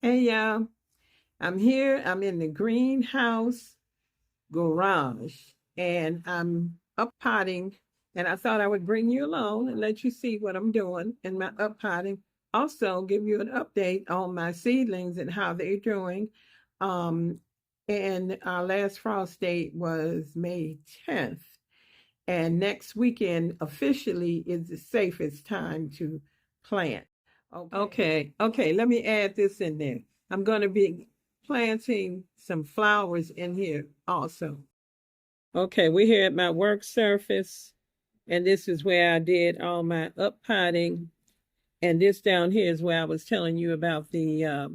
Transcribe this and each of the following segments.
Hey y'all, I'm here. I'm in the greenhouse garage and I'm up potting. And I thought I would bring you along and let you see what I'm doing in my up potting. Also, give you an update on my seedlings and how they're doing. Um, and our last frost date was May 10th. And next weekend officially is the safest time to plant. Okay. Let me add this in there. I'm going to be planting some flowers in here also. Okay, we're here at my work surface, and this is where I did all my up potting. And this down here is where I was telling you about the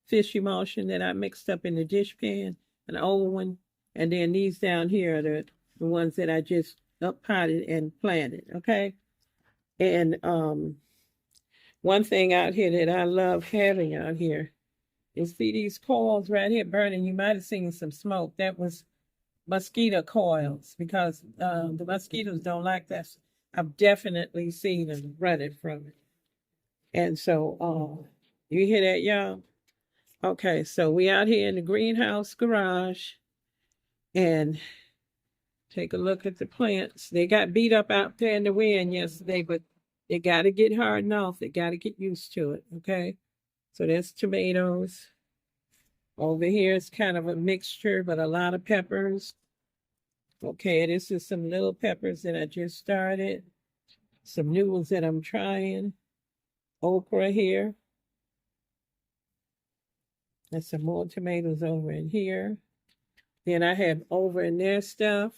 fish emulsion that I mixed up in the dish pan, an old one. And then these down here are the ones that I just up potted and planted. Okay. And one thing out here that I love having out here is see these coils right here burning. You might have seen some smoke. That was mosquito coils because the mosquitoes don't like that. I've definitely seen them running from it. And so, you hear that, y'all? Okay, so we out here in the greenhouse garage and take a look at the plants. They got beat up out there in the wind yesterday, but they got to get hardened off. They got to get used to it, okay? So that's tomatoes. Over here is kind of a mixture, but a lot of peppers. Okay, this is some little peppers that I just started. Some new ones that I'm trying. Okra here. And some more tomatoes over in here. Then I have over in there stuff.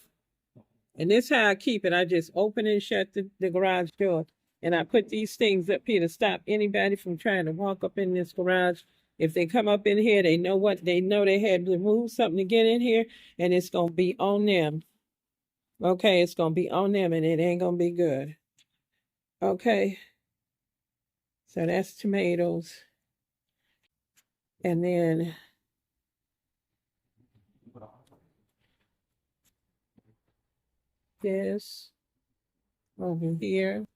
And this is how I keep it. I just open and shut the garage door. And I put these things up here to stop anybody from trying to walk up in this garage. If they come up in here, they know what they know. They had to move something to get in here, and it's gonna be on them. Okay, it's gonna be on them, and it ain't gonna be good. Okay, so that's tomatoes, and then this over here.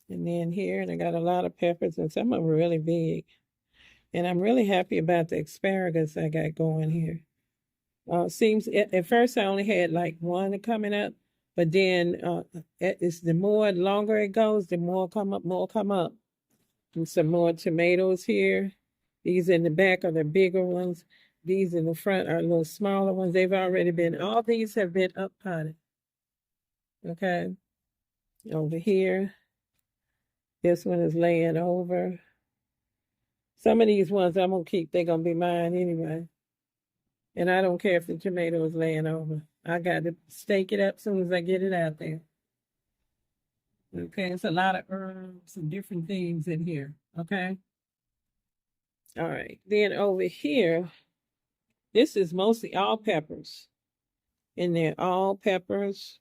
And then here, and I got a lot of peppers, and some of them are really big. And I'm really happy about the asparagus I got going here. Seems at first I only had like one coming up, but then it's the more longer it goes, the more come up, more come up. And some more tomatoes here. These in the back are the bigger ones. These in the front are little smaller ones. They've already been, all these have been up potted. Okay. Over here. This one is laying over. Some of these ones I'm going to keep. They're going to be mine anyway. And I don't care if the tomato is laying over. I got to stake it up as soon as I get it out there. Okay, it's a lot of herbs and different things in here. Okay. All right. Then over here, this is mostly all peppers. In there, all peppers.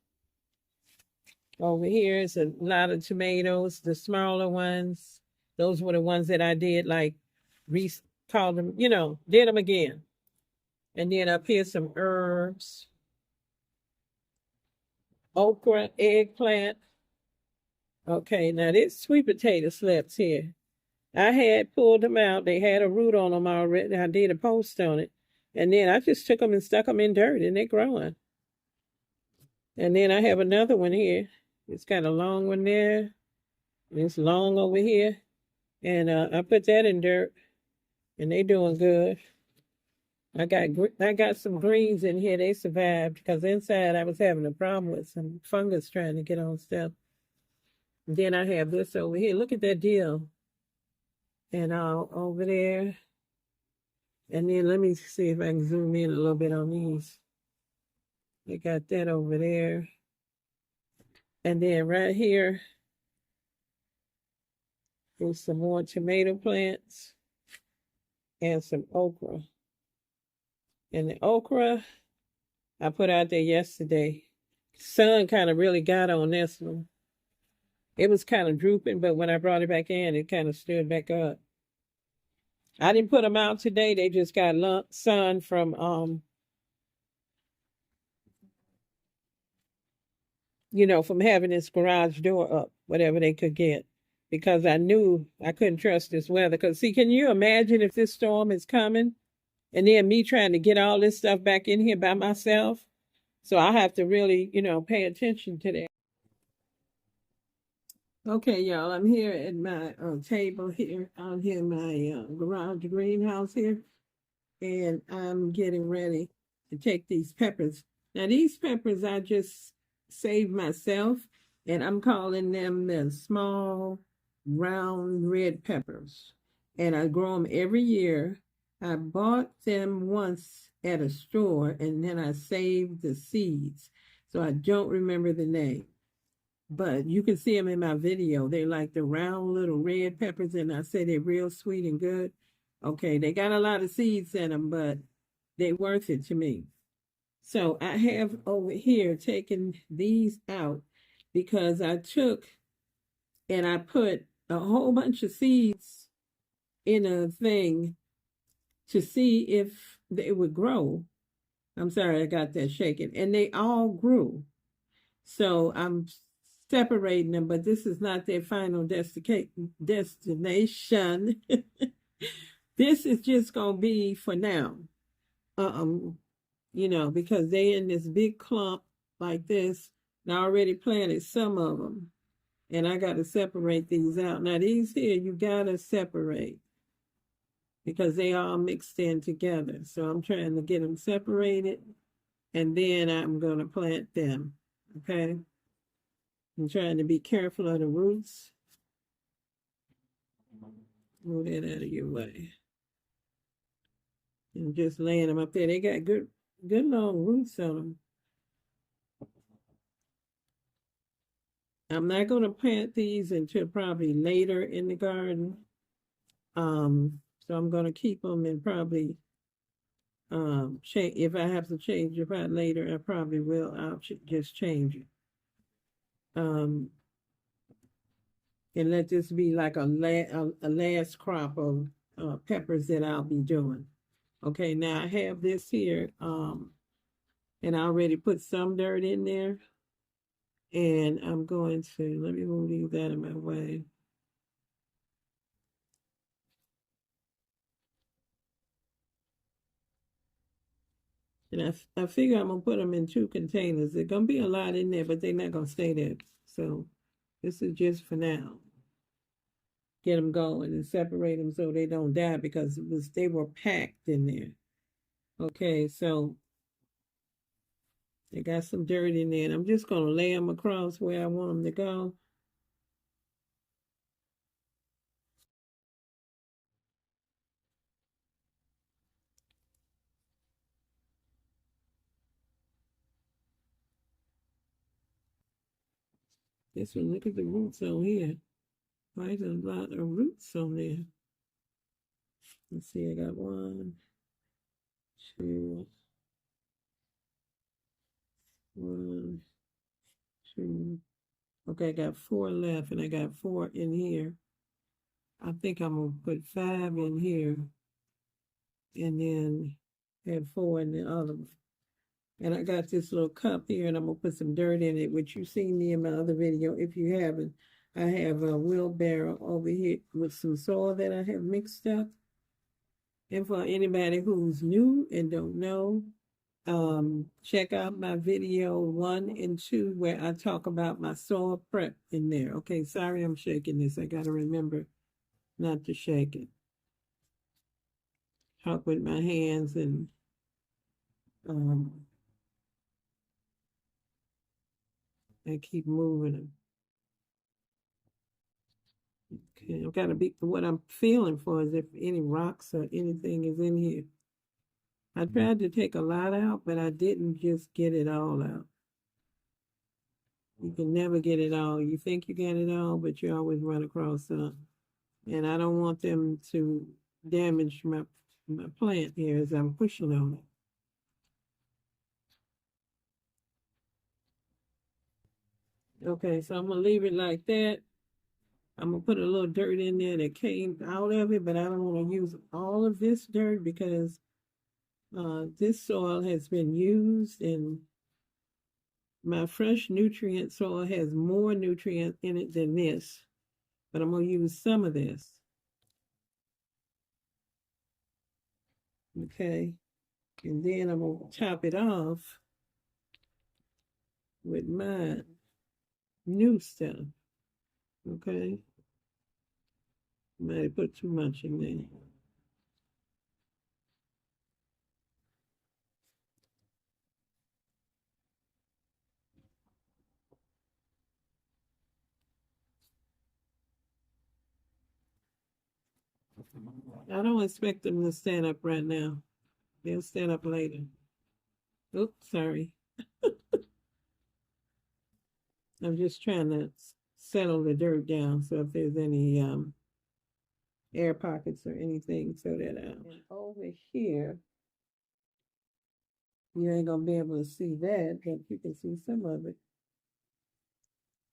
Over here is a lot of tomatoes, the smaller ones. Those were the ones that I did, like, called them, did them again. And then up here, some herbs. Okra, eggplant. Okay, now this sweet potato slips here. I had pulled them out. They had a root on them already. I did a post on it. And then I just took them and stuck them in dirt, and they're growing. And then I have another one here. It's got a long one there. And it's long over here. And I put that in dirt, and they doing good. I got some greens in here. They survived because inside I was having a problem with some fungus trying to get on stuff. And then I have this over here. Look at that deal. And over there. And then let me see if I can zoom in a little bit on these. I got that over there. And then right here is some more tomato plants and some okra. And the okra I put out there yesterday. Sun kind of really got on this one. It was kind of drooping, but when I brought it back in, it kind of stood back up. I didn't put them out today. They just got sun from from having this garage door up, whatever they could get, because I knew I couldn't trust this weather. Because, see, can you imagine if this storm is coming and then me trying to get all this stuff back in here by myself? So I have to really, pay attention to that. Okay, y'all, I'm here at my table here out here in my garage greenhouse here, and I'm getting ready to take these peppers. Now, these peppers I just saved myself, and I'm calling them the small, round, red peppers. And I grow them every year. I bought them once at a store, and then I saved the seeds. So I don't remember the name. But you can see them in my video. They're like the round little red peppers, and I say they're real sweet and good. Okay, they got a lot of seeds in them, but they worth it to me. So I have over here taken these out because I took and I put a whole bunch of seeds in a thing to see if they would grow. I'm sorry, I got that shaking. And they all grew. So I'm separating them, but this is not their final destination. This is just going to be for now. Um, because they in this big clump like this. And I already planted some of them. And I got to separate these out. Now, these here, you got to separate because they all mixed in together. So I'm trying to get them separated. And then I'm going to plant them. Okay. I'm trying to be careful of the roots. Move that out of your way. And just laying them up there. They got good long roots on them. I'm not going to plant these until probably later in the garden. So I'm going to keep them and probably change. If I have to change it out later, I probably will. I'll just change it. And let this be like a last crop of peppers that I'll be doing. Okay, now I have this here, and I already put some dirt in there. And I'm going to, let me move that in my way. And I figure I'm going to put them in 2 containers. There's going to be a lot in there, but they're not going to stay there. So this is just for now. Get them going and separate them so they don't die because they were packed in there. Okay, so they got some dirt in there. And I'm just going to lay them across where I want them to go. This one, look at the roots on here. Quite a lot of roots on there. Let's see, I got 1, 2, 1, 2. Okay, I got 4 left, and I got 4 in here. I think I'm gonna put 5 in here, and then have 4 in the other one. And I got this little cup here, and I'm gonna put some dirt in it, which you've seen me in my other video. If you haven't, I have a wheelbarrow over here with some soil that I have mixed up. And for anybody who's new and don't know, check out my video 1 and 2 where I talk about my soil prep in there. Okay, sorry I'm shaking this. I gotta remember not to shake it. Talk with my hands and I keep moving them. Okay, I've got to be what I'm feeling for is if any rocks or anything is in here. I tried to take a lot out, but I didn't just get it all out. You can never get it all. You think you get it all, but you always run across some. And I don't want them to damage my plant here as I'm pushing on it. Okay, so I'm going to leave it like that. I'm going to put a little dirt in there that came out of it, but I don't want to use all of this dirt because this soil has been used and My fresh nutrient soil has more nutrient in it than this, but I'm going to use some of this. Okay. And then I'm going to top it off with my new stuff. Okay. Might put too much in there. I don't expect them to stand up right now. They'll stand up later. Oops, sorry. I'm just trying to settle the dirt down. So if there's any air pockets or anything, so that and over here, you ain't gonna be able to see that, but you can see some of it.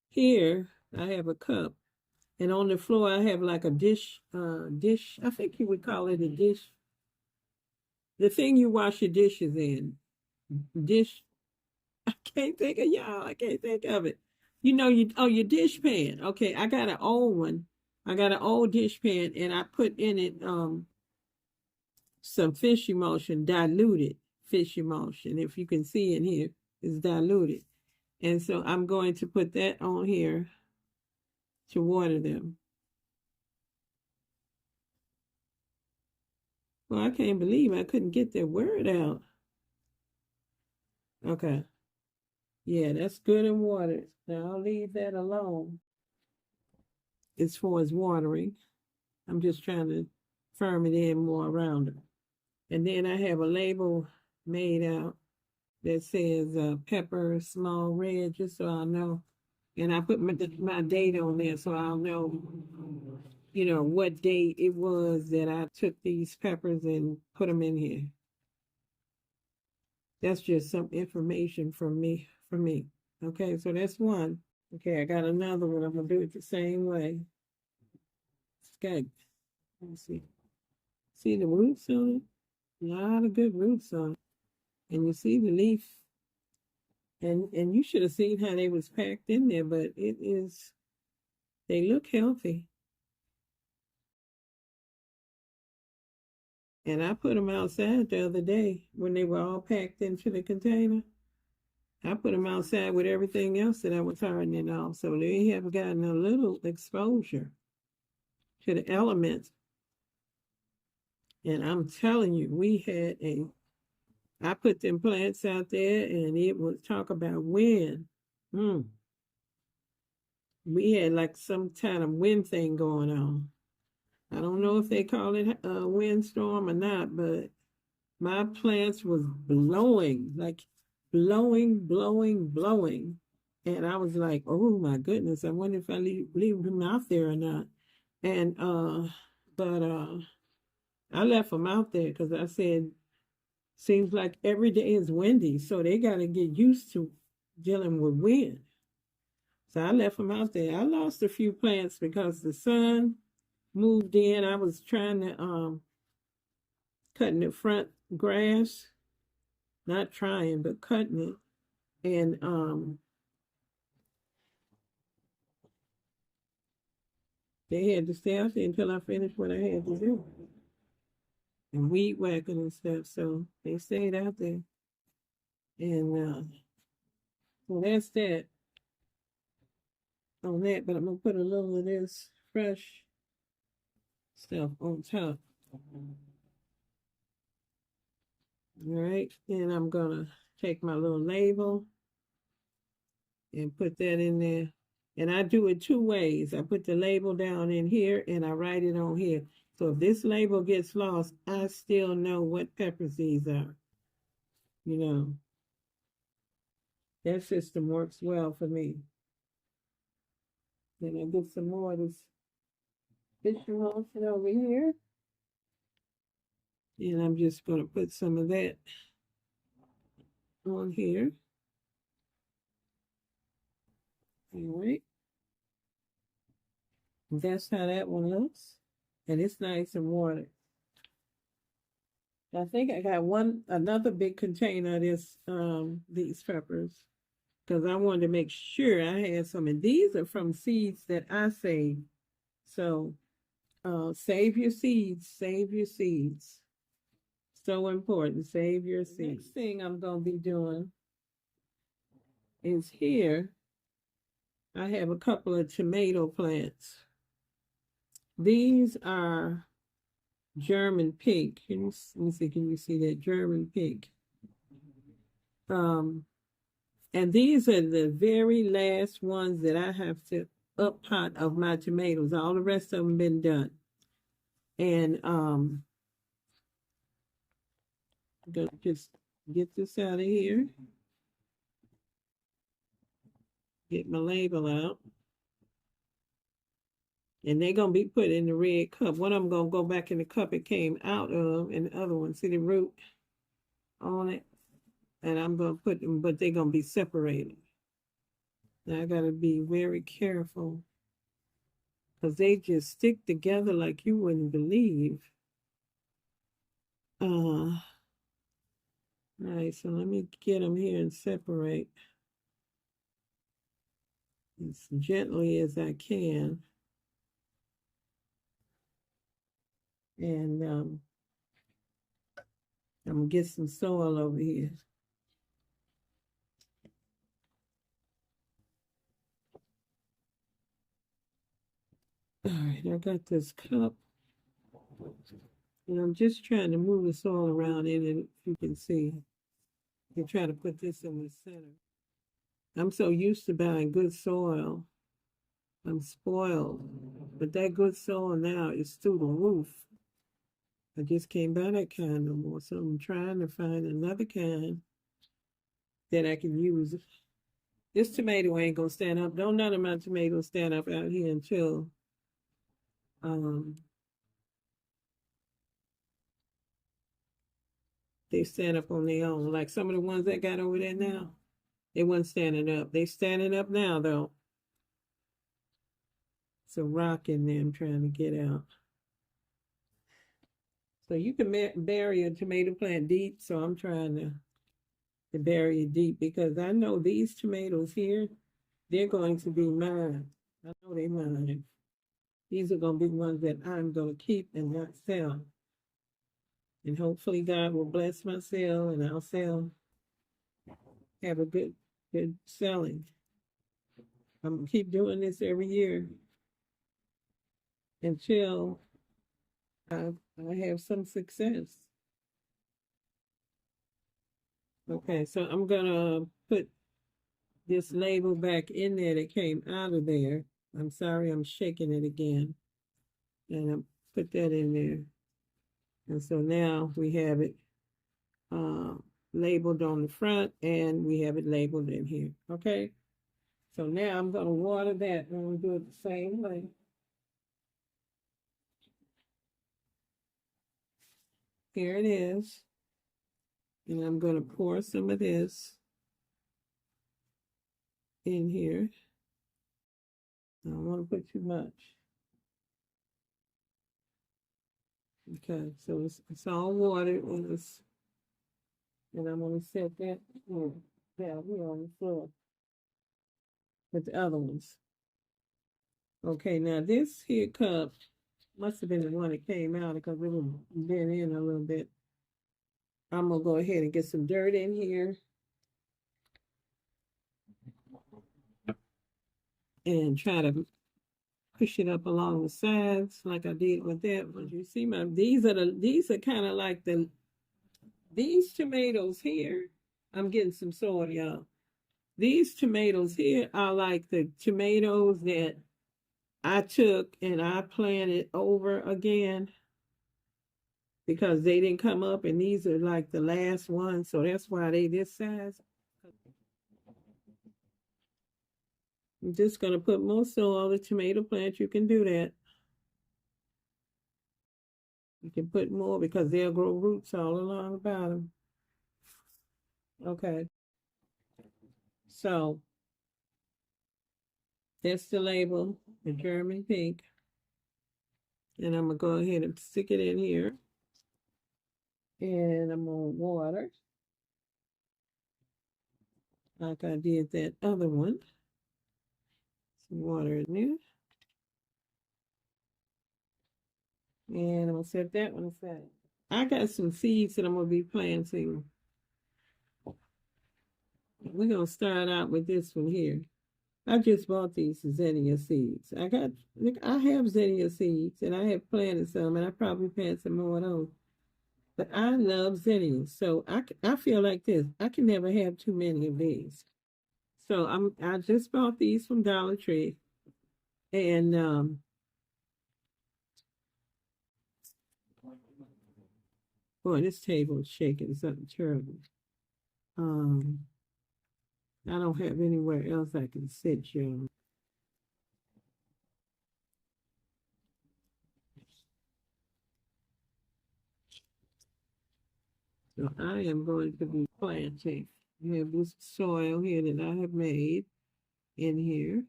Here, I have a cup, and on the floor, I have like a dish. I think you would call it a dish. The thing you wash your dishes in. Dish. I can't think of y'all. I can't think of it. You know, your dish pan. Okay, I got an old one. I got an old dish pan, and I put in it some fish emulsion, diluted fish emulsion. If you can see in here, it's diluted. And so I'm going to put that on here to water them. Well, I can't believe I couldn't get that word out. Okay. Yeah, that's good and watered. Now I'll leave that alone as far as watering. I'm just trying to firm it in more around it. And then I have a label made out that says pepper small red, just so I know. And I put my date on there so I'll know, what date it was that I took these peppers and put them in here. That's just some information from me, for me. Okay, so that's one. Okay, I got another one. I'm gonna do it the same way. It's got, let me see. See the roots on it? A lot of good roots on it. And you see the leaf. And you should have seen how they was packed in there, but they look healthy. And I put them outside the other day when they were all packed into the container. I put them outside with everything else that I was hardening off, so they have gotten a little exposure to the elements. And I'm telling you, I put them plants out there, and it was talk about wind. We had like some kind of wind thing going on. I don't know if they call it a windstorm or not, but my plants was blowing, like blowing. And I was like, oh my goodness, I wonder if I leave them out there or not. And but I left them out there because I said, seems like every day is windy, so they got to get used to dealing with wind. So I left them out there. I lost a few plants because the sun moved in. I was trying to cutting the front grass, not trying, but cutting it. And they had to stay out there until I finished what I had to do. And weed whacking and stuff. So they stayed out there. And so that's that on that. But I'm gonna put a little of this fresh stuff on top. All right, and I'm gonna take my little label and put that in there. And I do it two ways. I put the label down in here and I write it on here. So if this label gets lost, I still know what peppers these are. That system works well for me. Then I get some more of this fish emulsion over here. And I'm just going to put some of that on here. All right. That's how that one looks. And it's nice and watered. I think I got another big container of this, these peppers. because I wanted to make sure I had some. And these are from seeds that I saved. So save your seeds, save your seeds. So important, save your seeds. Next thing I'm going to be doing is here, I have a couple of tomato plants. These are German pink. Let me see, can you see that? German pink. And these are the very last ones that I have to up pot of my tomatoes. All the rest of them been done. And gonna just get this out of here. Get my label out. And they're gonna be put in the red cup. One of them gonna go back in the cup it came out of, and the other one, see the root on it? And I'm gonna put them, but they're gonna be separated. Now I gotta be very careful because they just stick together like you wouldn't believe. All right, so let me get them here and separate as gently as I can. And I'm gonna get some soil over here. All right, I got this cup. And I'm just trying to move the soil around in it, if you can see. You try to put this in the center. I'm so used to buying good soil. I'm spoiled. But that good soil now is through the roof. I just can't buy that kind no more. So I'm trying to find another kind that I can use. This tomato ain't gonna stand up. Don't none of my tomatoes stand up out here until they stand up on their own. Like some of the ones I got over there now, they wasn't standing up. They standing up now though. It's a rock in there I'm trying to get out. So you can bury a tomato plant deep. So I'm trying to bury it deep because I know these tomatoes here, they're going to be mine. I know they're mine. These are going to be ones that I'm going to keep and not sell. And hopefully God will bless my sale and I'll sell, have a good selling. I'm going to keep doing this every year until I have some success. Okay, so I'm going to put this label back in there that came out of there. I'm sorry, I'm shaking it again. And I put that in there. And so now we have it labeled on the front and we have it labeled in here. Okay. So now I'm going to water that and we'll do it the same way. Here it is. And I'm going to pour some of this in here. I don't want to put too much. Okay, so it's all watered and I'm going to set that down here on the floor with the other ones. Okay, now this here cup must have been the one that came out because it was been in a little bit. I'm going to go ahead and get some dirt in here. And try to push it up along the sides like I did with that. But you see these are kind of like these tomatoes here. I'm getting some soil, y'all. These tomatoes here are like the tomatoes that I took and I planted over again because they didn't come up, and these are like the last ones, so that's why they this size. I'm just gonna put more soil on the tomato plant. You can do that. You can put more because they'll grow roots all along the bottom. Okay. So that's the label, the German pink. And I'm gonna go ahead and stick it in here. And I'm gonna water. like I did that other one. Some water in there. And I'm gonna set that one aside. I got some seeds that I'm gonna be planting. We're gonna start out with this one here. I just bought these zinnia seeds. I have zinnia seeds and I have planted some and I probably planted some more of those. But I love zinnias. So I feel like this. I can never have too many of these. So I just bought these from Dollar Tree and boy, this table is shaking something terrible. Um I don't have anywhere else I can sit you. So I am going to be planting. I have this soil here that I have made in here.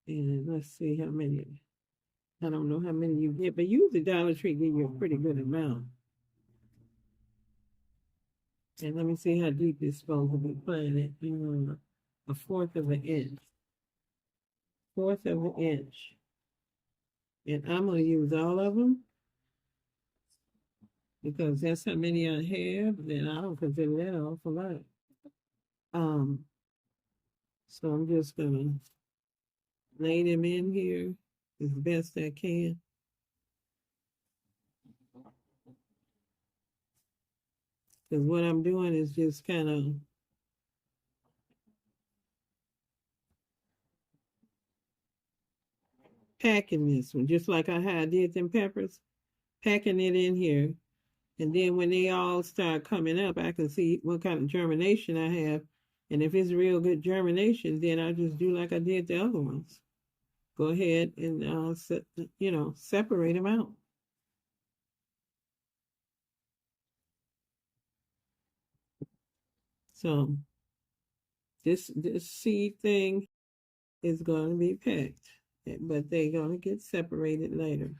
And let's see how many. I don't know how many you get, but usually Dollar Tree give you a pretty good amount. And let me see how deep it's supposed to be planted. A fourth of an inch. Fourth of an inch. And I'm going to use all of them because that's how many I have. Then I don't consider that an awful lot. Um, so I'm just going to lay them in here as best I can. Because what I'm doing is just kind of packing this one, just like I did them peppers, packing it in here. And then when they all start coming up, I can see what kind of germination I have. And if it's real good germination, then I just do like I did the other ones. Go ahead and separate them out. So this seed thing is going to be packed, but they're going to get separated later.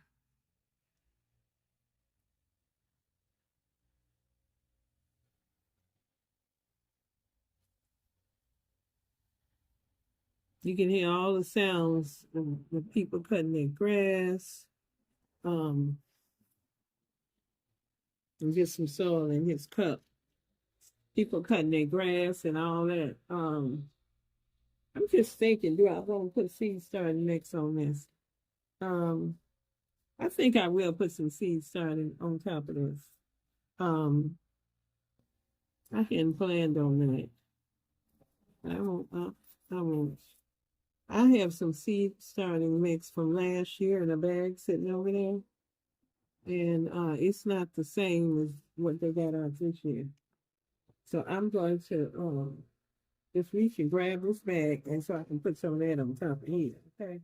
You can hear all the sounds of the people cutting their grass. And get some soil in his cup. People cutting their grass and all that. I'm just thinking, do I want to put seed starting mix on this? Um, I think I will put some seed starting on top of this. Um, I hadn't planned on that. I won't. I won't. I have some seed starting mix from last year in a bag sitting over there, and it's not the same as what they got out this year. So I'm going to just reach and grab this bag, and so I can put some of that on top of here. Okay,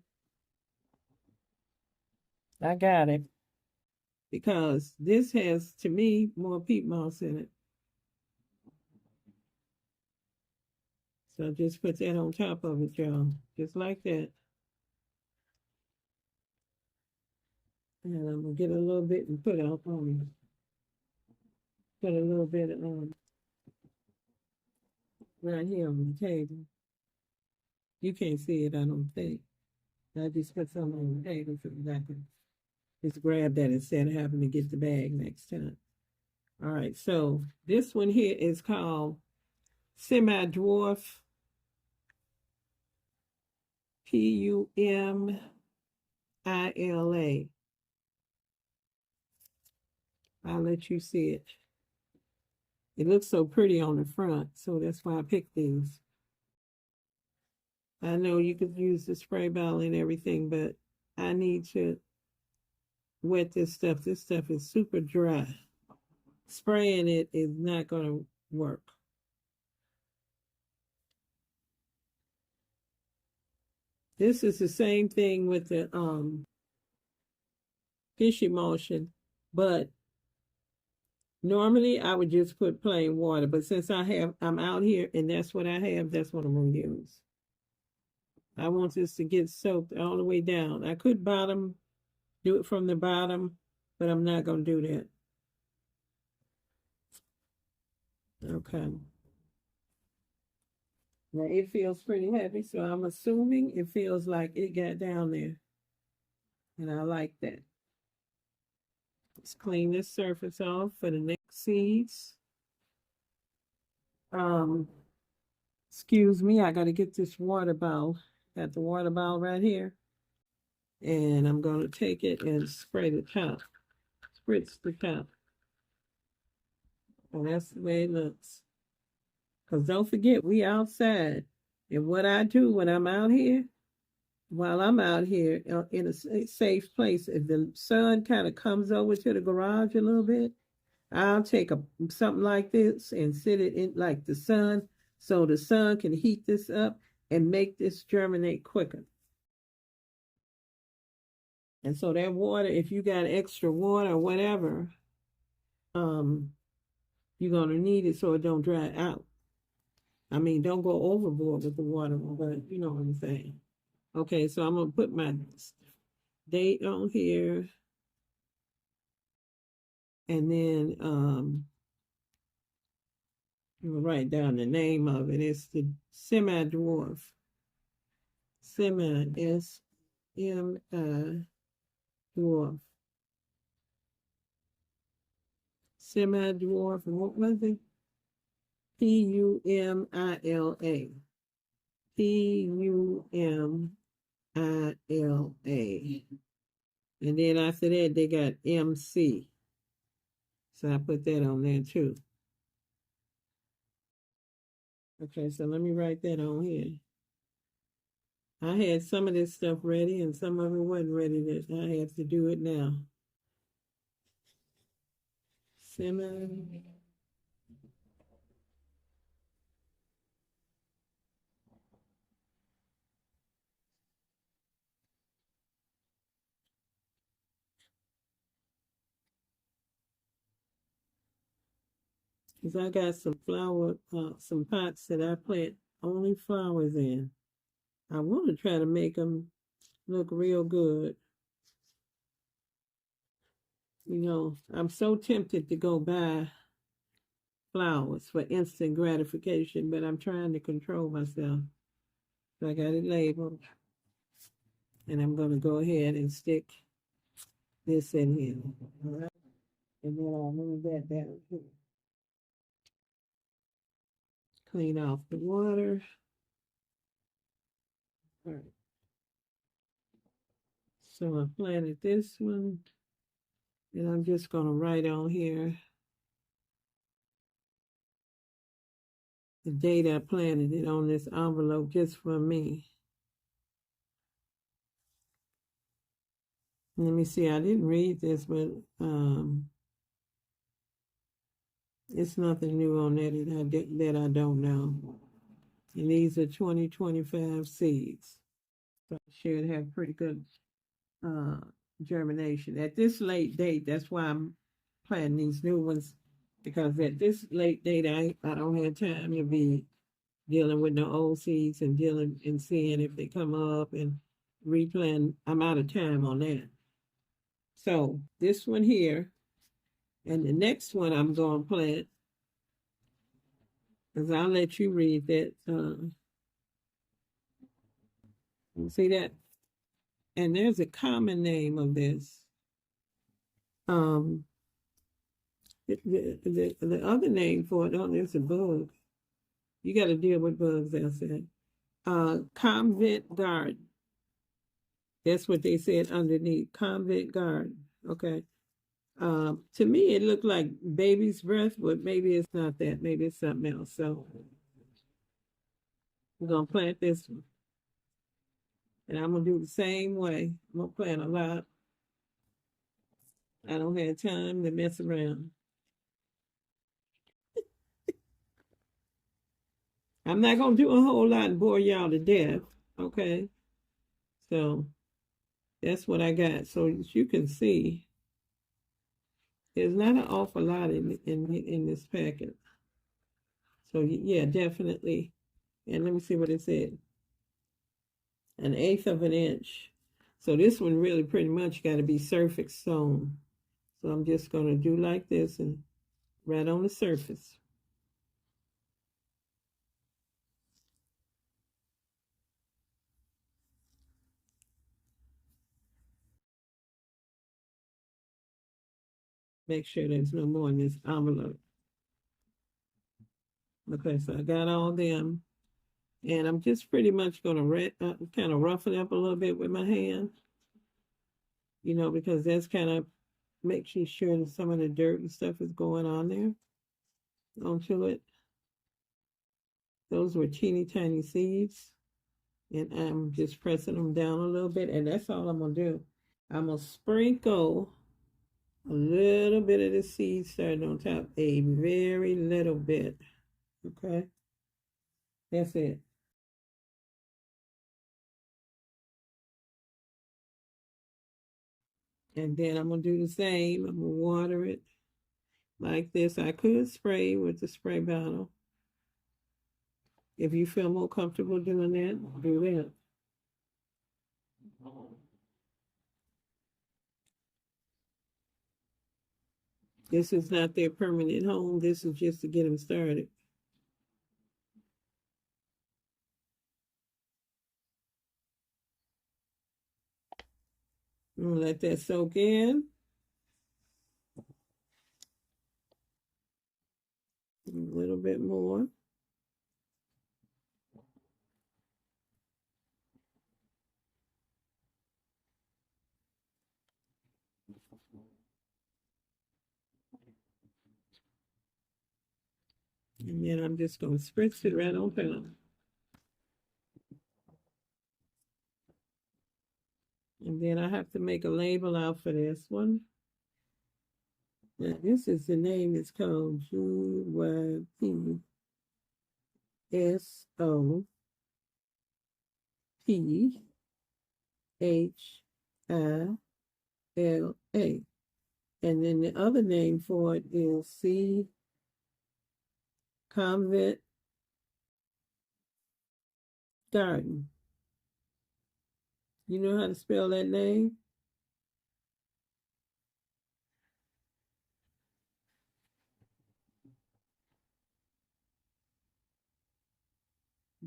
I got it because this has, to me, more peat moss in it. So just put that on top of it, y'all, just like that. And I'm gonna get a little bit and put out on. Put a little bit on right here on the table. You can't see it, I don't think. I just put some on the table so that I can just grab that instead of having to get the bag next time. All right, so this one here is called Semi-Dwarf Pumila. I'll let you see it. It looks so pretty on the front, so that's why I picked these. I know you could use the spray bottle and everything, but I need to wet this stuff. This stuff is super dry. Spraying it is not going to work. This is the same thing with the fish emulsion, but normally I would just put plain water, but since I'm out here and that's what I have, that's what I'm gonna use. I want this to get soaked all the way down. I could do it from the bottom, but I'm not gonna do that. Okay. Now it feels pretty heavy, so I'm assuming it feels like it got down there. And I like that. Let's clean this surface off for the next seeds. Um, excuse me, I got to get this water bowl. Got the water bowl right here. And I'm going to take it and spray the top. Spritz the top. And that's the way it looks. Because don't forget, we outside. And what I do when I'm out here, while I'm out here in a safe place, if the sun kind of comes over to the garage a little bit, I'll take something like this and sit it in like the sun so the sun can heat this up and make this germinate quicker. And so that water, if you got extra water or whatever, um, you're gonna need it so it don't dry out. I mean, don't go overboard with the water, but you know what I'm saying. Okay, so I'm gonna put my date on here, and then I'm gonna write down the name of it. It's the semi-dwarf. Dwarf. Semi-dwarf, and what was it? Pumila. Pumila. And then after that, they got MC. So I put that on there too. Okay, so let me write that on here. I had some of this stuff ready and some of it wasn't ready. I have to do it now. Semi. Because I got some some pots that I plant only flowers in. I want to try to make them look real good. You know, I'm so tempted to go buy flowers for instant gratification, but I'm trying to control myself. So I got it labeled. And I'm going to go ahead and stick this in here. All right. And then I'll move that down here. Clean off the water. All right. So I planted this one. And I'm just going to write on here the date I planted it on this envelope just for me. Let me see, I didn't read this, but it's nothing new on that that I don't know. And these are 2025 seeds. So I should have pretty good uh, germination. At this late date, that's why I'm planting these new ones, because at this late date, I don't have time to be dealing with the old seeds and dealing and seeing if they come up and replant. I'm out of time on that. So this one here, and the next one I'm going to plant, because I'll let you read that. See that? And there's a common name of this. Um, the other name for it, oh, there's a bug. You got to deal with bugs, I said. Convent garden. That's what they said underneath. Convent garden. Okay. To me, it looked like baby's breath, but maybe it's not that. Maybe it's something else. So we're going to plant this one. And I'm going to do the same way. I'm going to plant a lot. I don't have time to mess around. I'm not going to do a whole lot and bore y'all to death. Okay. So that's what I got. So as you can see, there's not an awful lot in this packet. So yeah, definitely. And let me see what it said. 1/8 of an inch. So this one really pretty much got to be surface sown. So I'm just going to do like this and right on the surface. Make sure there's no more in this envelope. Okay, so I got all them. And I'm just pretty much going to kind of rough it up a little bit with my hand, because that's kind of makes you sure that some of the dirt and stuff is going on there onto it. Those were teeny tiny seeds, and I'm just pressing them down a little bit, and that's all I'm going to do. I'm going to sprinkle a little bit of the seed starting on top, a very little bit. Okay, that's it. And then I'm going to do the same. I'm going to water it like this. I could spray with the spray bottle. If you feel more comfortable doing that, do that. This is not their permanent home. This is just to get them started. I'm gonna let that soak in. A little bit more. And then I'm just gonna spritz it right on top. And then I have to make a label out for this one. Now, this is the name. It's called GYPSOPHILA. And then the other name for it is C. Convent Garden. You know how to spell that name?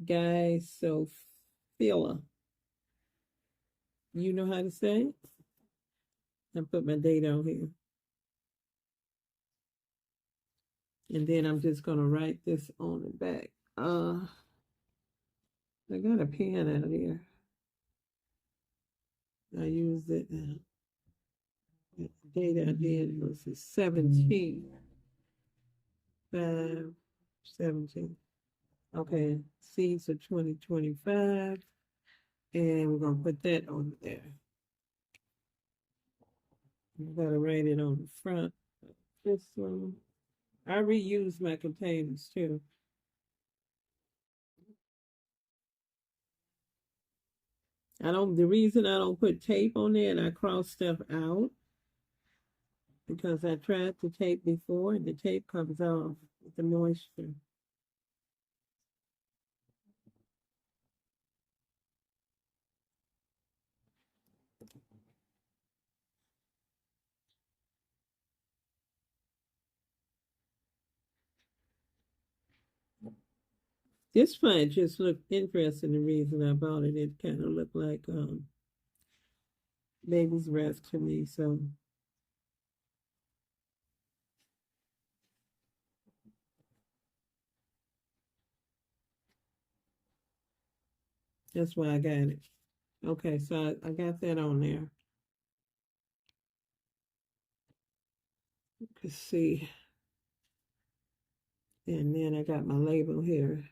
Guy Sophia. You know how to say it? I put my date on here. And then I'm just going to write this on the back. I got a pen out here. I used it. The date I did was the 17. 5, 17. Okay, seeds of 2025. And we're going to put that on there. You got to write it on the front. This one. I reuse my containers too. The reason I don't put tape on there and I cross stuff out because I tried to tape before and the tape comes off with the moisture. This plant just looked interesting. The reason I bought it, it kind of looked like baby's breath to me. So that's why I got it. Okay, so I got that on there. You can see. And then I got my label here.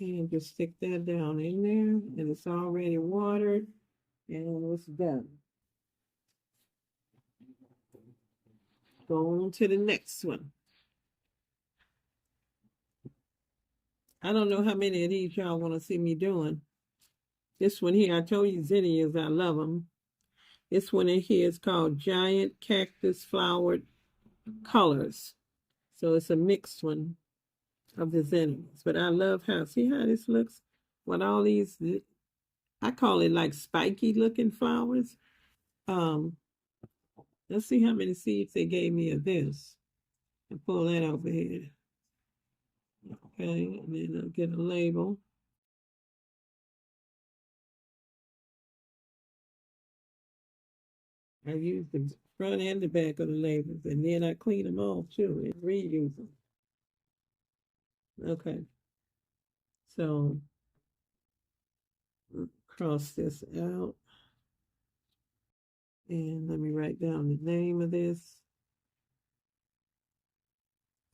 And just stick that down in there. And it's already watered. And it's done. Go on to the next one. I don't know how many of these y'all want to see me doing. This one here, I told you zinnias, I love them. This one in here is called Giant Cactus Flowered Colors. So it's a mixed one of the zinnias. But I love see how this looks? With all these, I call it like spiky looking flowers. Um, let's see how many seeds they gave me of this. And pull that over here. Okay, and then I'll get a label. I use the front and the back of the labels, and then I clean them off too and reuse them. Okay, so cross this out, and let me write down the name of this.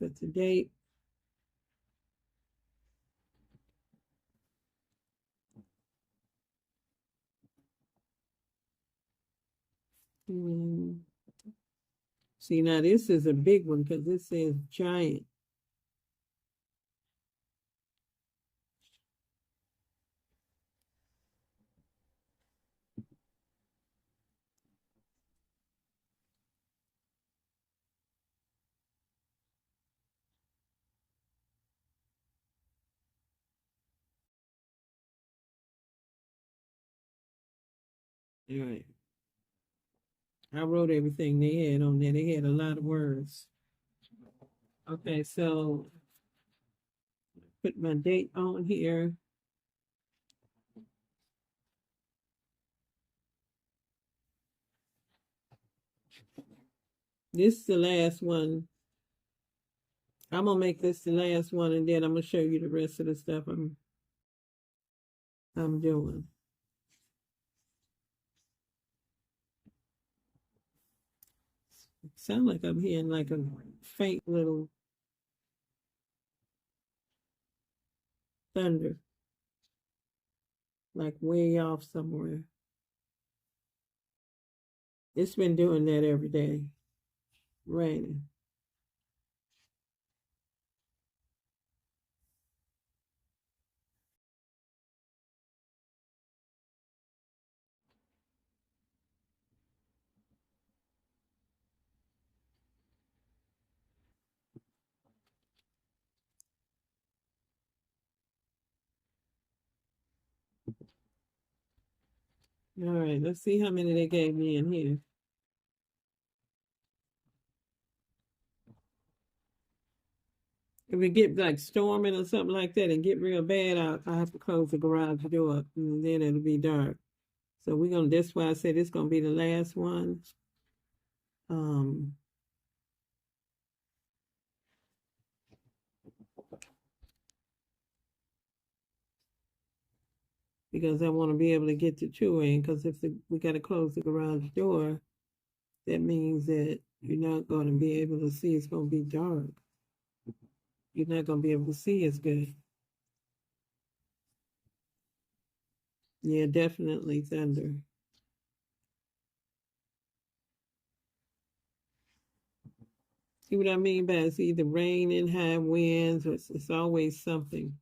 Put the date. And see, now this is a big one because this says giant. All right. I wrote everything they had on there. They had a lot of words. Okay, so put my date on here. This is the last one. I'm gonna make this the last one, and then I'm gonna show you the rest of the stuff I'm doing. Sound like I'm hearing like a faint little thunder, like way off somewhere. It's been doing that every day, raining. All right, let's see how many they gave me in here. If it get like storming or something like that and get real bad, I have to close the garage door and then it'll be dark. So we're gonna, that's why I said it's gonna be the last one. Um, because I want to be able to get to two in, because we got to close the garage door, that means that you're not going to be able to see. It's going to be dark. You're not going to be able to see as good. Yeah, definitely thunder. See what I mean by it's either rain and high winds, or it's always something.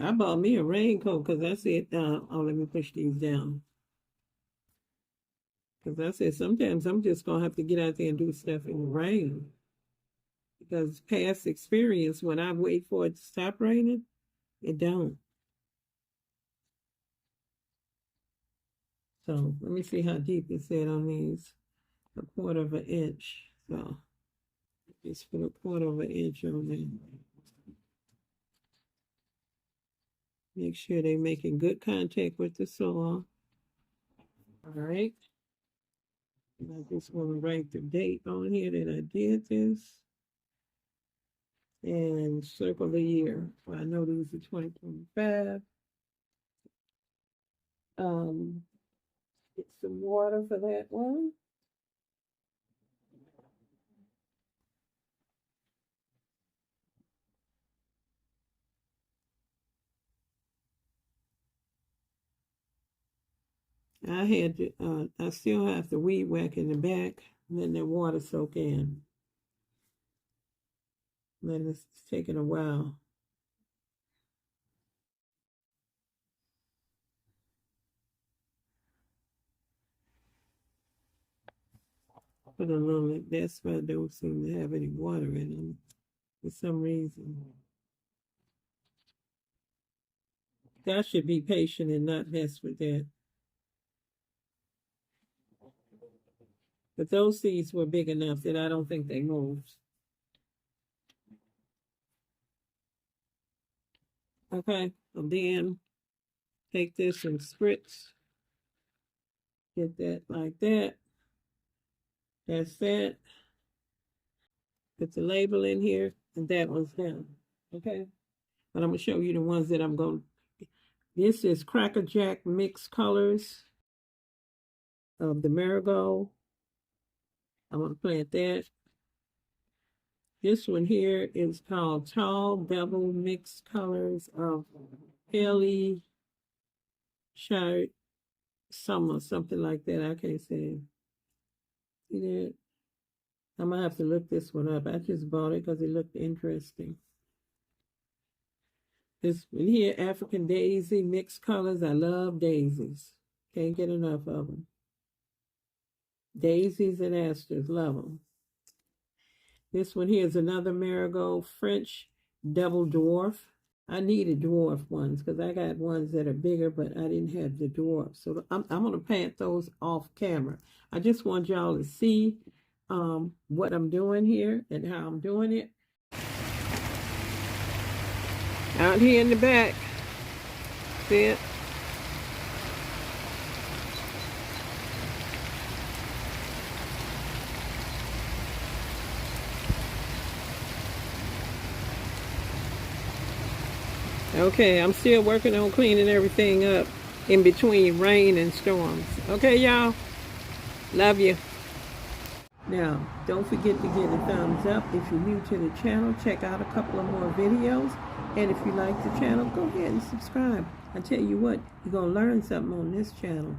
I bought me a raincoat because I said, oh, let me push these down. Because I said sometimes I'm just going to have to get out there and do stuff in the rain. Because past experience, when I wait for it to stop raining, it don't. So let me see how deep it said on these. A quarter of an inch. So just put a quarter of an inch on there. Make sure they're making good contact with the soil. All right. And I just want to write the date on here that I did this. And circle the year. Well, I know these are 2025. Get some water for that one. I still have the weed whack in the back, and then the water soak in. Then it's taking a while. Put a little, that's why I don't seem to have any water in them for some reason. I should be patient and not mess with that. But those seeds were big enough that I don't think they moved. Okay, and then take this and spritz Get that like that. That's that. Put the label in here, and that one's done. Okay? But I'm going to show you the ones that I'm going to. This is Cracker Jack Mixed Colors of the Marigold. I'm going to plant that. This one here is called Tall Bevel Mixed Colors of Haley Shirt Summer, something like that. I can't say. See that? I might have to look this one up. I just bought it because it looked interesting. This one here, African Daisy Mixed Colors. I love daisies. Can't get enough of them. Daisies and asters, love them. This one here is another Marigold French Double Dwarf. I needed dwarf ones because I got ones that are bigger, but I didn't have the dwarf. So I'm going to plant those off camera. I just want y'all to see what I'm doing here and how I'm doing it. Out here in the back. See it? Okay, I'm still working on cleaning everything up in between rain and storms. Okay, y'all? Love you. Now, don't forget to give a thumbs up. If you're new to the channel, check out a couple of more videos. And if you like the channel, go ahead and subscribe. I tell you what, you're going to learn something on this channel.